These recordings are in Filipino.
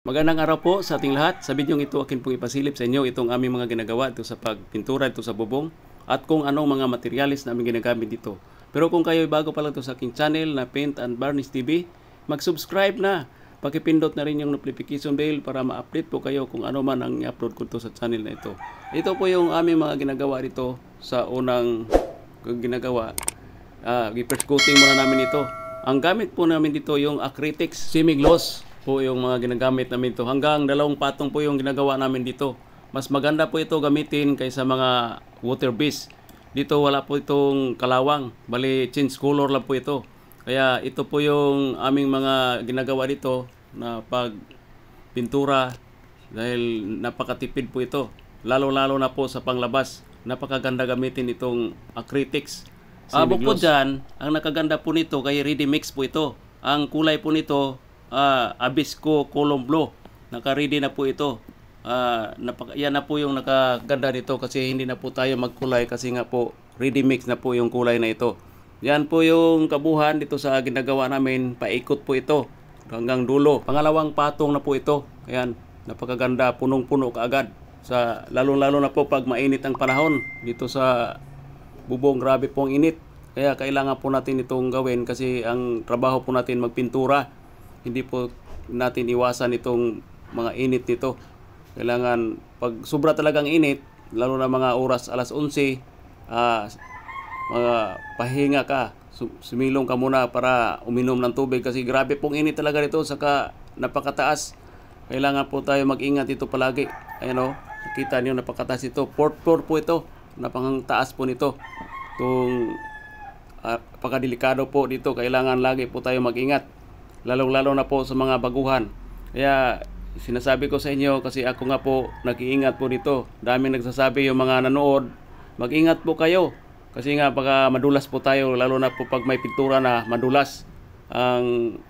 Magandang araw po sa ating lahat. Sa video ito akin pong ipasilip sa inyo itong aming mga ginagawa ito sa pagpintura ito sa bubong at kung anong mga materialis na aming ginagamit dito. Pero kung kayo ay bago pa lang ito sa aking channel na Paint and Varnish TV, mag-subscribe na. Pakipindot na rin yung notification bell para ma-update po kayo kung ano man ang i-upload ko ito sa channel na ito. Ito po yung aming mga ginagawa dito sa unang ginagawa. I-first coating muna namin ito. Ang gamit po namin dito yung acrylics semi-gloss po yung mga ginagamit namin ito. Hanggang 2 patong po yung ginagawa namin dito. Mas maganda po ito gamitin kaysa mga water base. Dito wala po itong kalawang. Bali change color lang po ito. Kaya ito po yung aming mga ginagawa dito na pagpintura dahil napakatipid po ito. Lalo-lalo na po sa panglabas. Napakaganda gamitin itong acrylics. Bukod dyan, ang nakaganda po nito kay ready mix po ito. Ang kulay po nito Abisco Column Blue. Naka-ready na po ito. Yan na po yung nakaganda nito kasi hindi na po tayo magkulay kasi nga po ready mix na po yung kulay na ito. Yan po yung kabuhan dito sa ginagawa namin. Paikot po ito hanggang dulo. Pangalawang patong na po ito. Ayan, napakaganda, punong-puno kaagad. Lalo-lalo na po pag mainit ang panahon dito sa bubong, grabe pong init. Kaya kailangan po natin itong gawin kasi ang trabaho po natin magpintura. Hindi po natin iwasan itong mga init nito. Kailangan pag sobra talagang init, lalo na mga oras alas 11, mga pahinga ka, sumilong ka muna para uminom ng tubig kasi grabe pong init talaga nito, saka napakataas. Kailangan po tayo mag-ingat ito palagi. Ayan o, nakita niyo napakataas ito. 4th floor po ito, napakataas po nito. Itong napakadelikado po dito, kailangan lagi po tayo mag-ingat. Lalong-lalo na po sa mga baguhan. Kaya sinasabi ko sa inyo kasi ako nga po nag-iingat po dito. Daming nagsasabi yung mga nanood, mag-ingat po kayo. Kasi nga baka madulas po tayo, lalo na po pag may pintura na madulas ang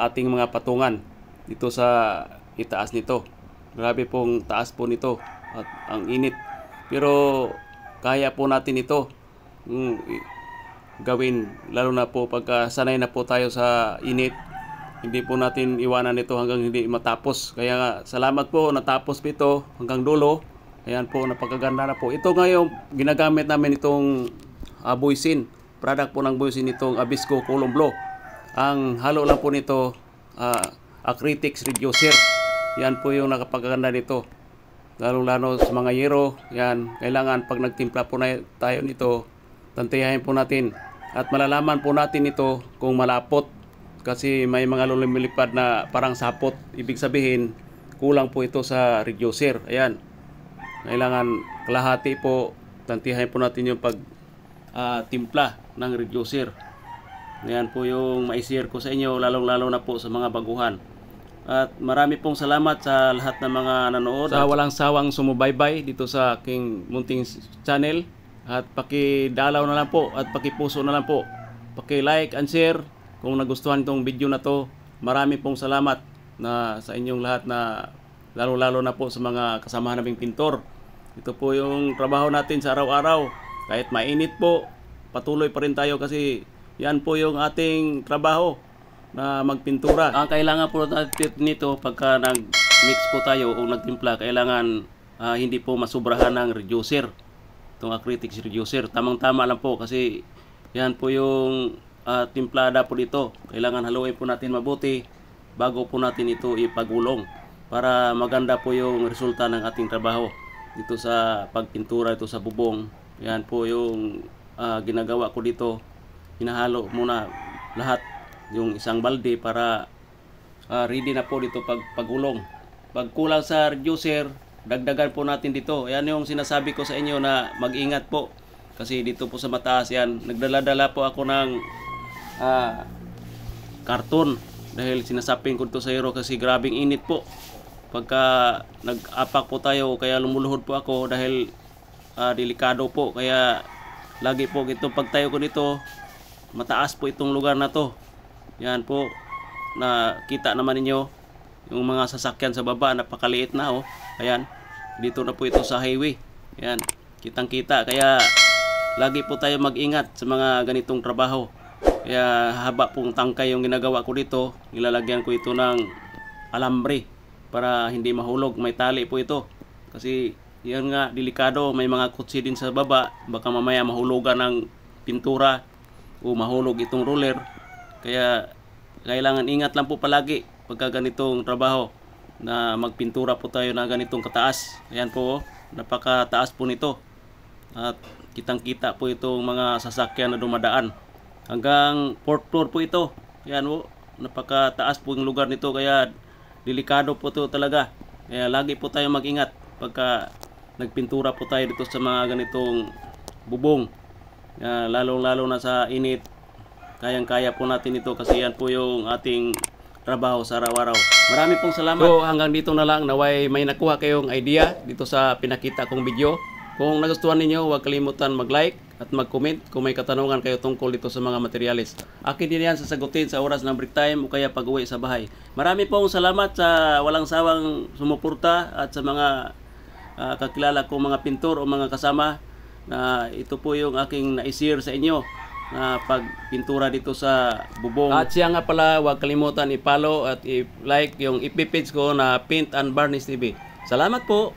ating mga patungan dito sa itaas nito. Grabe pong taas po nito at ang init. Pero kaya po natin ito gawin, lalo na po pagka sanay na po tayo sa init. Hindi po natin iwanan ito hanggang hindi matapos. Kaya nga, salamat po, natapos po ito hanggang dulo. Ayan po, napakaganda na po. Ito ngayon, ginagamit namin itong Boysin. Product po ng Boysin itong Abisco Column Blue. Ang halo lang po nito, acrylics reducer. Yan po yung nakapagaganda nito. Lalo-lalo sa mga yero. Yan, kailangan pag nagtimpla po na tayo nito, tantiyahin po natin. At malalaman po natin ito kung malapot. Kasi may mga lumilipad na parang sapot. Ibig sabihin, kulang po ito sa reducer. Ayan. Kailangan kalahati po. Tantiyahin po natin yung timpla ng reducer. Ayan po yung ma-share ko sa inyo. Lalong-lalo na po sa mga baguhan. At marami pong salamat sa lahat ng mga nanood. Sa walang sawang sumubaybay dito sa aking munting channel. At pakidalaw na lang po. At pakipuso na lang po. Paki-like and share. Kung nagustuhan itong video na to, marami pong salamat na sa inyong lahat na lalo-lalo na po sa mga kasamahan naming pintor. Ito po yung trabaho natin sa araw-araw. Kahit mainit po, patuloy pa rin tayo kasi yan po yung ating trabaho na magpintura. Ang kailangan po natin nito pagka nag-mix po tayo o nagtimpla, kailangan hindi po masubrahan ng reducer. Itong acrylics reducer. Tamang-tama lang po kasi yan po yung timplada po dito. Kailangan haluin po natin mabuti bago po natin ito ipagulong para maganda po yung resulta ng ating trabaho dito sa pagpintura ito sa bubong. Yan po yung ginagawa ko dito. Hinahalo muna lahat yung isang balde para ready na po dito pagulong. Pag kulang sa reducer, dagdagan po natin dito. Yan yung sinasabi ko sa inyo na mag-ingat po kasi dito po sa mataas yan. Nagdala-dala po ako ng karton dahil sinasapin ko ito sa hero kasi grabing init po pagka nag-apak po tayo, kaya lumuluhod po ako dahil delikado po. Kaya lagi po ito pagtayo ko dito, mataas po itong lugar na to. Yan po, nakita naman ninyo yung mga sasakyan sa baba, napakaliit na oh. Ayan, dito na po ito sa highway. Yan, kitang kita. Kaya lagi po tayo mag-ingat sa mga ganitong trabaho. Kaya haba pong tangkay yung ginagawa ko dito. Nilalagyan ko ito ng alambre para hindi mahulog. May tali po ito. Kasi yan nga, delikado. May mga kutsi din sa baba. Baka mamaya mahulugan ng pintura o mahulog itong roller. Kaya kailangan ingat lang po palagi pagka ganitong trabaho na magpintura po tayo na ganitong kataas. Ayan po, napakataas po nito. At kitang-kita po itong mga sasakyan na dumadaan. Hanggang 4th floor po ito. Ayan po, napakataas po yung lugar nito, kaya delikado po ito talaga. Kaya lagi po tayo mag-ingat pagka nagpintura po tayo dito sa mga ganitong bubong. Lalo-lalo na sa init, kayang-kaya po natin ito kasi yan po yung ating trabaho sa araw-araw. Marami pong salamat. So hanggang dito na lang, naway may nakuha kayong idea dito sa pinakita kong video. Kung nagustuhan ninyo, huwag kalimutan mag-like at mag-comment kung may katanungan kayo tungkol dito sa mga materialis. Akin din yan sasagutin sa oras ng break time o kaya pag-uwi sa bahay. Marami pong salamat sa walang sawang sumuporta at sa mga kakilala kong mga pintor o mga kasama na ito po yung aking na-share sa inyo na pagpintura dito sa bubong. At siya nga pala, huwag kalimutan i-follow at i-like yung FB page ko na Paint and Varnish TV. Salamat po!